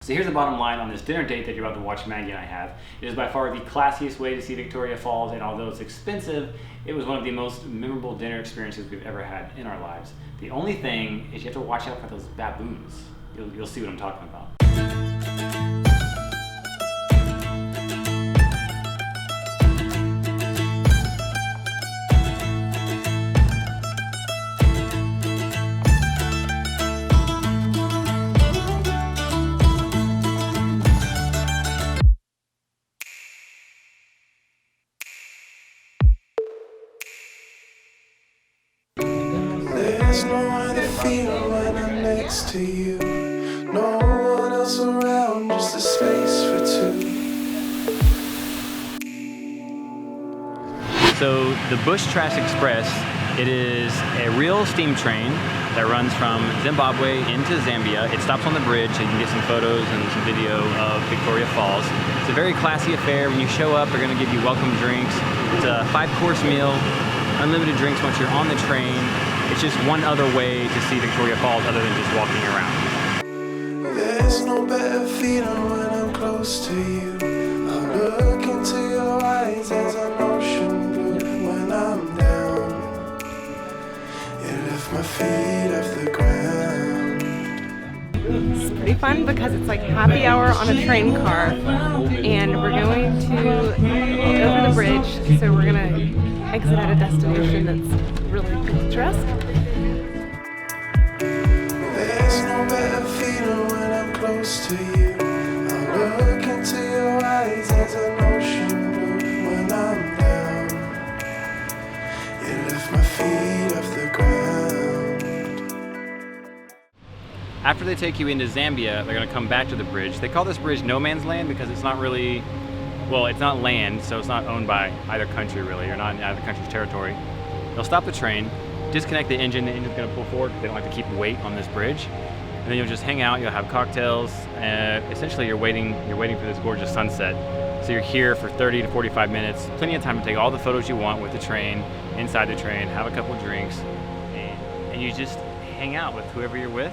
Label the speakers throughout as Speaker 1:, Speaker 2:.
Speaker 1: So here's the bottom line on this dinner date that you're about to watch Maggie and I have. It is by far the classiest way to see Victoria Falls, and although it's expensive, it was one of the most memorable dinner experiences we've ever had in our lives. The only thing is you have to watch out for those baboons. You'll see what I'm talking about.
Speaker 2: There's no other feeling when I'm next to you. No one else around, just a space for two.
Speaker 1: So the Bushtracks Express, it is a real steam train that runs from Zimbabwe into Zambia. It stops on the bridge so you can get some photos and some video of Victoria Falls. It's a very classy affair. When you show up, they're gonna give you welcome drinks. It's a 5-course meal, unlimited drinks once you're on the train. It's just one other way to see Victoria Falls other than just walking around.
Speaker 2: There's no better feeling when I'm close to you. I look into your eyes as an ocean blue. When I'm down, you lift my feet off the ground.
Speaker 3: It's pretty fun because it's like happy hour on a train car, and we're going to over the bridge, so we're gonna exit at a destination that's really picturesque.
Speaker 2: There's no better feeling when I'm close to you. I look into your eyes as an ocean blue. When I'm down, you lift my feet off the ground.
Speaker 1: After they take you into Zambia, they're gonna come back to the bridge. They call this bridge no man's land because it's not really, well, it's not land, so it's not owned by either country really, or not in either country's territory. They'll stop the train, disconnect the engine's gonna pull forward, they don't like to keep weight on this bridge. And then you'll just hang out, you'll have cocktails, essentially you're waiting for this gorgeous sunset. So you're here for 30 to 45 minutes, plenty of time to take all the photos you want with the train, inside the train, have a couple drinks, and you just hang out with whoever you're with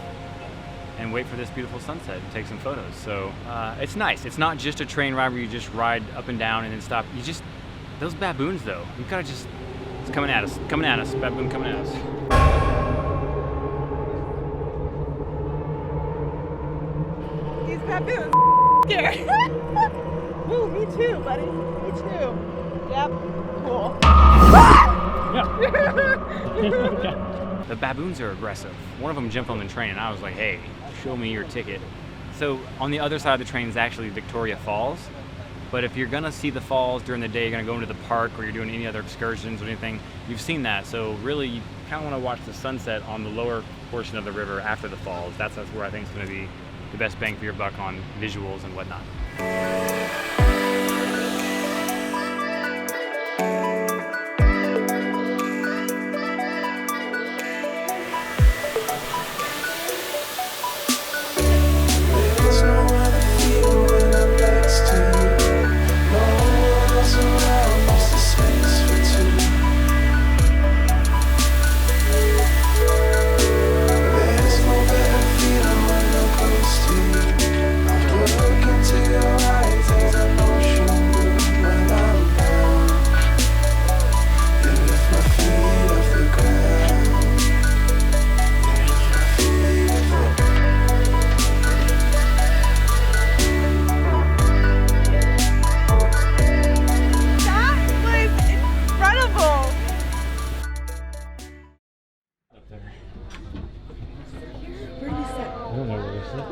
Speaker 1: and wait for this beautiful sunset and take some photos. So it's nice. It's not just a train ride where you just ride up and down and then stop. Those baboons though, you gotta just, it's coming at us, baboon coming at us.
Speaker 3: These baboons scared. Ooh, me too, buddy. Me too. Yep. Cool.
Speaker 1: The baboons are aggressive. One of them jumped on the train and I was like, hey, show me your ticket. So on the other side of the train is actually Victoria Falls. But if you're gonna see the falls during the day, you're gonna go into the park or you're doing any other excursions or anything, you've seen that. So really, you kind of want to watch the sunset on the lower portion of the river after the falls. That's where I think it's gonna be the best bang for your buck on visuals and whatnot.
Speaker 2: There's no other feeling when I'm next to you. No one else around, just a space for two. There's no better feeling when I'm close to you. I look into your eyes as an ocean blue. When I'm down, you lift my feet off the ground. You lift my feet off the ground.
Speaker 3: Incredible! Where do we sit?
Speaker 1: I don't know where we sit.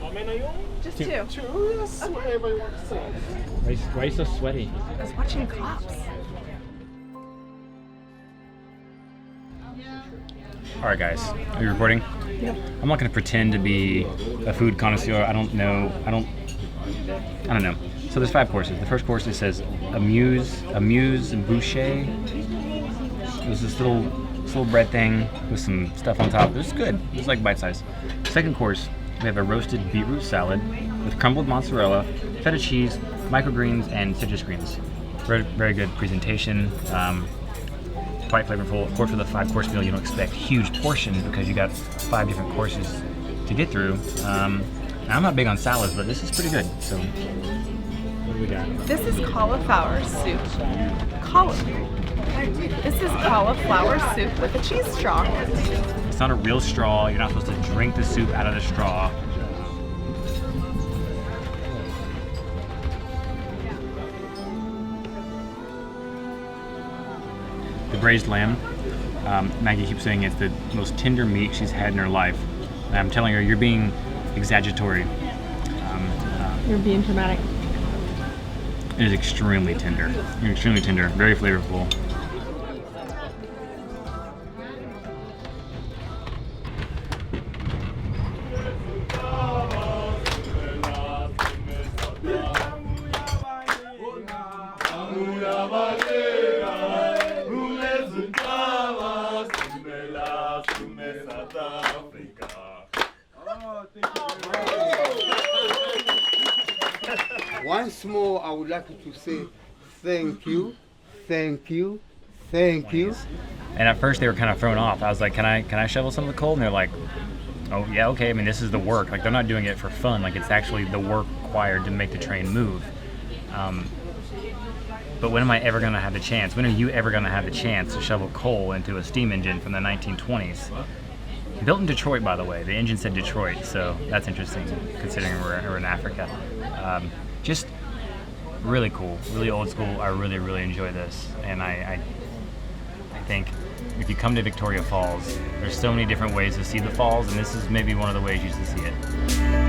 Speaker 4: How many are you?
Speaker 3: Just two.
Speaker 4: Two, yes. Wherever you want to sit.
Speaker 1: Why are you so sweaty?
Speaker 3: I was watching cops.
Speaker 1: All right, guys, are you recording?
Speaker 3: Yep.
Speaker 1: I'm not gonna pretend to be a food connoisseur. I don't know. So there's 5 courses. The first course, it says amuse boucher. It was this little bread thing with some stuff on top. It was good. It was like bite size. Second course, we have a roasted beetroot salad with crumbled mozzarella, feta cheese, microgreens, and citrus greens. Very, very good presentation. Quite flavorful. Of course, with a 5-course meal, you don't expect huge portions because you got 5 different courses to get through. Now, I'm not big on salads, but this is pretty good. So, what do we got?
Speaker 3: This is cauliflower soup. This is cauliflower soup with a cheese straw.
Speaker 1: It's not a real straw. You're not supposed to drink the soup out of the straw. The braised lamb. Maggie keeps saying it's the most tender meat she's had in her life. And I'm telling her, you're being exaggeratory.
Speaker 3: You're being dramatic.
Speaker 1: It is extremely tender. Extremely tender, very flavorful.
Speaker 5: Once more, I would like to say thank you, thank you, thank you.
Speaker 1: And at first they were kind of thrown off. I was like, can I shovel some of the coal? And they're like, oh yeah, okay. I mean, this is the work. Like, they're not doing it for fun. Like, it's actually the work required to make the train move. But when am I ever gonna have the chance? When are you ever gonna have the chance to shovel coal into a steam engine from the 1920s? Built in Detroit, by the way. The engine said Detroit, so that's interesting considering we're in Africa. Just really cool, really old school. I really, really enjoy this. And I think if you come to Victoria Falls, there's so many different ways to see the falls, and this is maybe one of the ways you should see it.